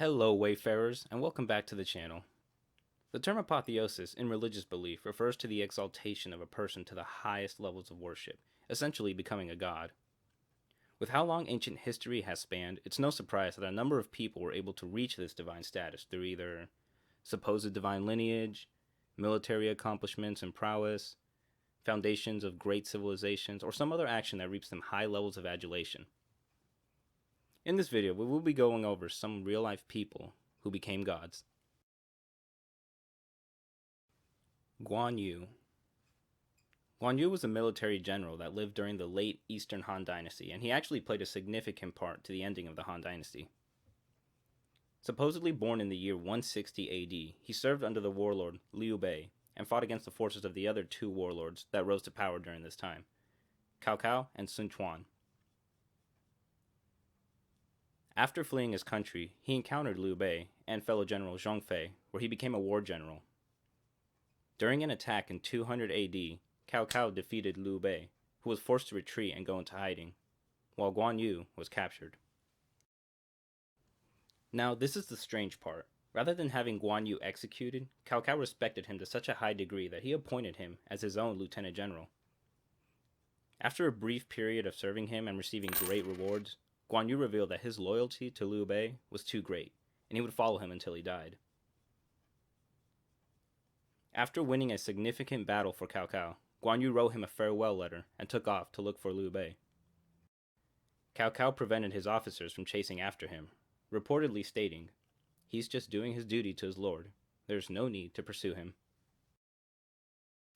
Hello wayfarers, and welcome back to the channel. The term apotheosis in religious belief refers to the exaltation of a person to the highest levels of worship, essentially becoming a god. With how long ancient history has spanned, it's no surprise that a number of people were able to reach this divine status through either supposed divine lineage, military accomplishments and prowess, foundations of great civilizations, or some other action that reaps them high levels of adulation. In this video, we will be going over some real-life people who became gods. Guan Yu. Guan Yu was a military general that lived during the late Eastern Han Dynasty, and he actually played a significant part to the ending of the Han Dynasty. Supposedly born in the year 160 AD, he served under the warlord Liu Bei and fought against the forces of the other two warlords that rose to power during this time, Cao Cao and Sun Quan. After fleeing his country, he encountered Liu Bei and fellow general Zhang Fei, where he became a war general. During an attack in 200 AD, Cao Cao defeated Liu Bei, who was forced to retreat and go into hiding, while Guan Yu was captured. Now, this is the strange part. Rather than having Guan Yu executed, Cao Cao respected him to such a high degree that he appointed him as his own lieutenant general. After a brief period of serving him and receiving great rewards, Guan Yu revealed that his loyalty to Liu Bei was too great, and he would follow him until he died. After winning a significant battle for Cao Cao, Guan Yu wrote him a farewell letter and took off to look for Liu Bei. Cao Cao prevented his officers from chasing after him, reportedly stating, "He's just doing his duty to his lord. There's no need to pursue him."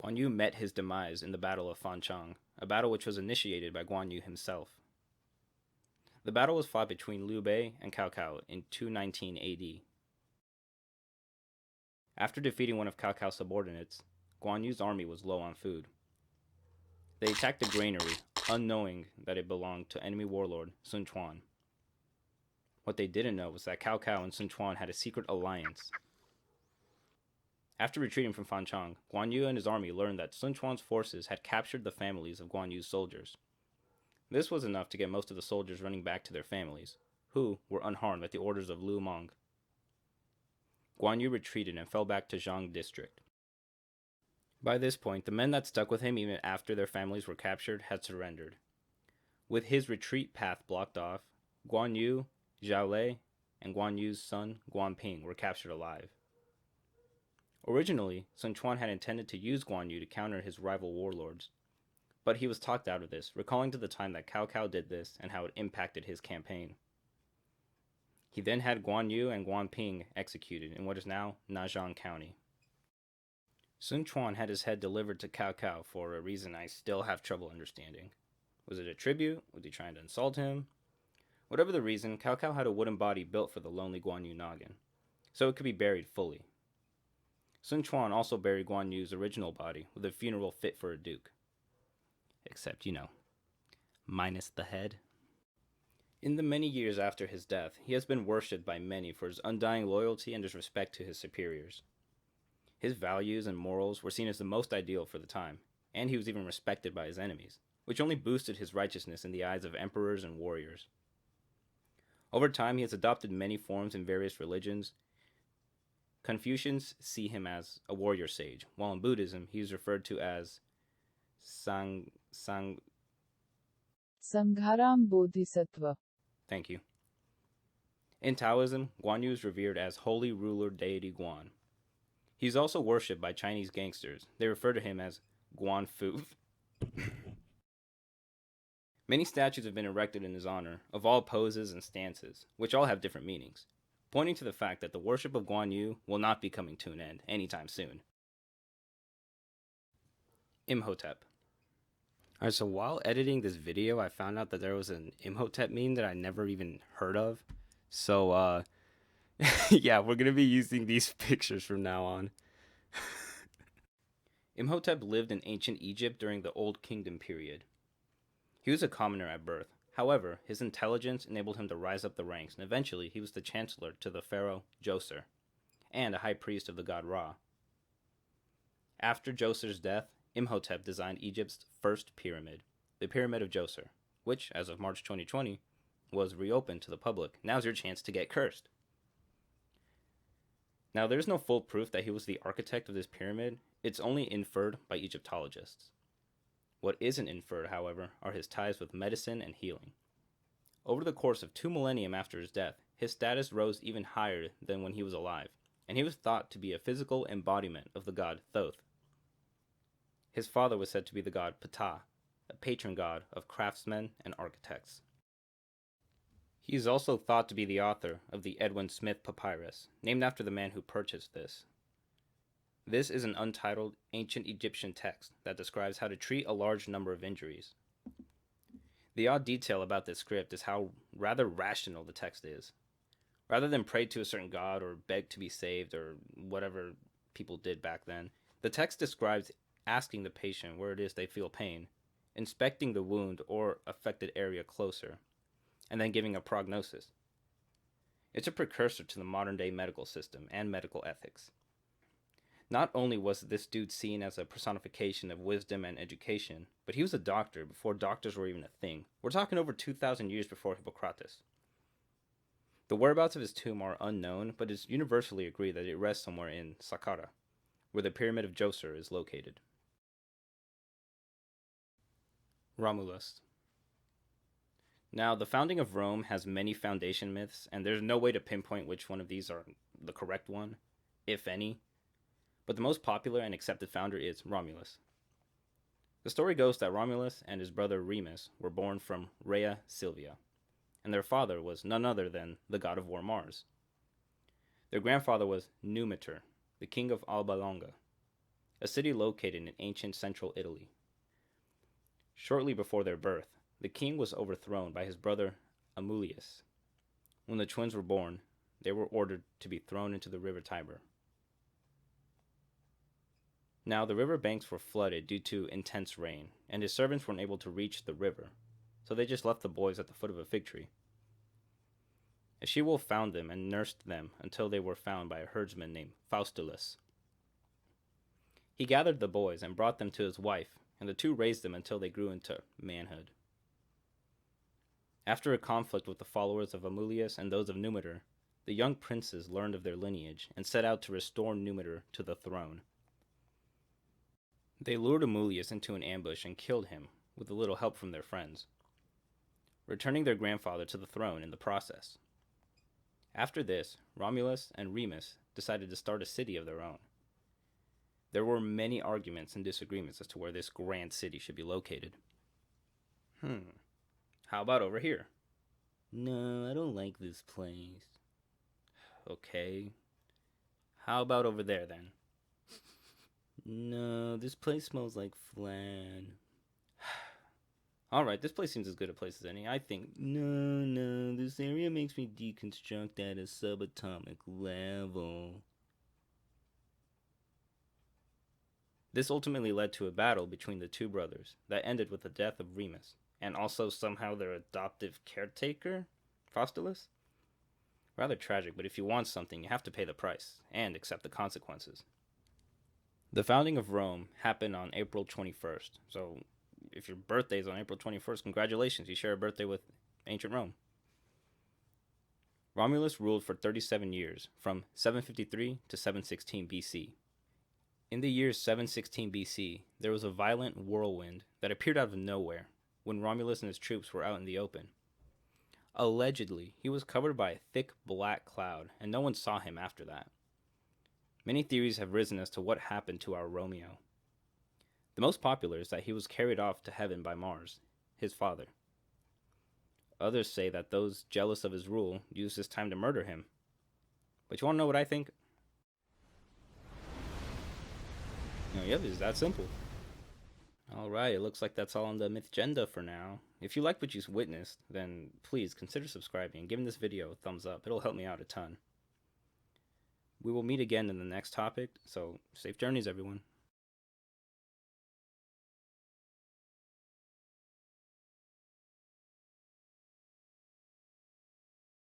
Guan Yu met his demise in the Battle of Fanchang, a battle which was initiated by Guan Yu himself. The battle was fought between Liu Bei and Cao Cao in 219 AD. After defeating one of Cao Cao's subordinates, Guan Yu's army was low on food. They attacked the granary, unknowing that it belonged to enemy warlord Sun Quan. What they didn't know was that Cao Cao and Sun Quan had a secret alliance. After retreating from Fanchang, Guan Yu and his army learned that Sun Quan's forces had captured the families of Guan Yu's soldiers. This was enough to get most of the soldiers running back to their families, who were unharmed at the orders of Lu Meng. Guan Yu retreated and fell back to Zhang district. By this point, the men that stuck with him even after their families were captured had surrendered. With his retreat path blocked off, Guan Yu, Zhao Lei, and Guan Yu's son Guan Ping were captured alive. Originally, Sun Quan had intended to use Guan Yu to counter his rival warlords, but he was talked out of this, recalling to the time that Cao Cao did this and how it impacted his campaign. He then had Guan Yu and Guan Ping executed in what is now Nazhang County. Sun Quan had his head delivered to Cao Cao for a reason I still have trouble understanding. Was it a tribute? Was he trying to insult him? Whatever the reason, Cao Cao had a wooden body built for the lonely Guan Yu noggin, so it could be buried fully. Sun Quan also buried Guan Yu's original body with a funeral fit for a duke. Except, minus the head. In the many years after his death, he has been worshipped by many for his undying loyalty and his respect to his superiors. His values and morals were seen as the most ideal for the time, and he was even respected by his enemies, which only boosted his righteousness in the eyes of emperors and warriors. Over time, he has adopted many forms in various religions. Confucians see him as a warrior sage, while in Buddhism, he is referred to as Sangharam Bodhisattva. Thank you. In Taoism, Guan Yu is revered as holy ruler deity Guan. He is also worshipped by Chinese gangsters. They refer to him as Guan Fu. Many statues have been erected in his honor, of all poses and stances, which all have different meanings, pointing to the fact that the worship of Guan Yu will not be coming to an end anytime soon. Imhotep. Alright, so while editing this video, I found out that there was an Imhotep meme that I never even heard of. So, yeah, we're going to be using these pictures from now on. Imhotep lived in ancient Egypt during the Old Kingdom period. He was a commoner at birth. However, his intelligence enabled him to rise up the ranks, and eventually he was the chancellor to the pharaoh Djoser, and a high priest of the god Ra. After Djoser's death, Imhotep designed Egypt's first pyramid, the Pyramid of Djoser, which, as of March 2020, was reopened to the public. Now's your chance to get cursed. Now, there's no full proof that he was the architect of this pyramid. It's only inferred by Egyptologists. What isn't inferred, however, are his ties with medicine and healing. Over the course of 2 millennia after his death, his status rose even higher than when he was alive, and he was thought to be a physical embodiment of the god Thoth. His father was said to be the god Ptah, a patron god of craftsmen and architects. He is also thought to be the author of the Edwin Smith papyrus, named after the man who purchased this. This is an untitled ancient Egyptian text that describes how to treat a large number of injuries. The odd detail about this script is how rather rational the text is. Rather than pray to a certain god or beg to be saved or whatever people did back then, the text describes asking the patient where it is they feel pain, inspecting the wound or affected area closer, and then giving a prognosis. It's a precursor to the modern-day medical system and medical ethics. Not only was this dude seen as a personification of wisdom and education, but he was a doctor before doctors were even a thing. We're talking over 2,000 years before Hippocrates. The whereabouts of his tomb are unknown, but it's universally agreed that it rests somewhere in Saqqara, where the Pyramid of Djoser is located. Romulus. Now, the founding of Rome has many foundation myths, and there's no way to pinpoint which one of these are the correct one, if any. But the most popular and accepted founder is Romulus. The story goes that Romulus and his brother Remus were born from Rhea Silvia, and their father was none other than the god of war Mars. Their grandfather was Numitor, the king of Alba Longa, a city located in ancient central Italy. Shortly before their birth, the king was overthrown by his brother Amulius. When the twins were born, they were ordered to be thrown into the river Tiber. Now, the river banks were flooded due to intense rain, and his servants weren't able to reach the river, so they just left the boys at the foot of a fig tree. A she-wolf found them and nursed them until they were found by a herdsman named Faustulus. He gathered the boys and brought them to his wife, and the two raised them until they grew into manhood. After a conflict with the followers of Amulius and those of Numitor, the young princes learned of their lineage and set out to restore Numitor to the throne. They lured Amulius into an ambush and killed him, with a little help from their friends, returning their grandfather to the throne in the process. After this, Romulus and Remus decided to start a city of their own. There were many arguments and disagreements as to where this grand city should be located. How about over here? No, I don't like this place. Okay. How about over there then? No, this place smells like flan. Alright, this place seems as good a place as any. I think, no, this area makes me deconstruct at a subatomic level. This ultimately led to a battle between the two brothers that ended with the death of Remus, and also somehow their adoptive caretaker, Faustulus. Rather tragic, but if you want something, you have to pay the price, and accept the consequences. The founding of Rome happened on April 21st, so if your birthday is on April 21st, congratulations, you share a birthday with ancient Rome. Romulus ruled for 37 years, from 753 to 716 BC. In the year 716 BC, there was a violent whirlwind that appeared out of nowhere when Romulus and his troops were out in the open. Allegedly, he was covered by a thick black cloud, and no one saw him after that. Many theories have risen as to what happened to our Romeo. The most popular is that he was carried off to heaven by Mars, his father. Others say that those jealous of his rule used this time to murder him. But you want to know what I think? Yep, it's that simple. Alright, it looks like that's all on the Mythgenda for now. If you like what you witnessed, then please consider subscribing and giving this video a thumbs up. It'll help me out a ton. We will meet again in the next topic, so safe journeys, everyone.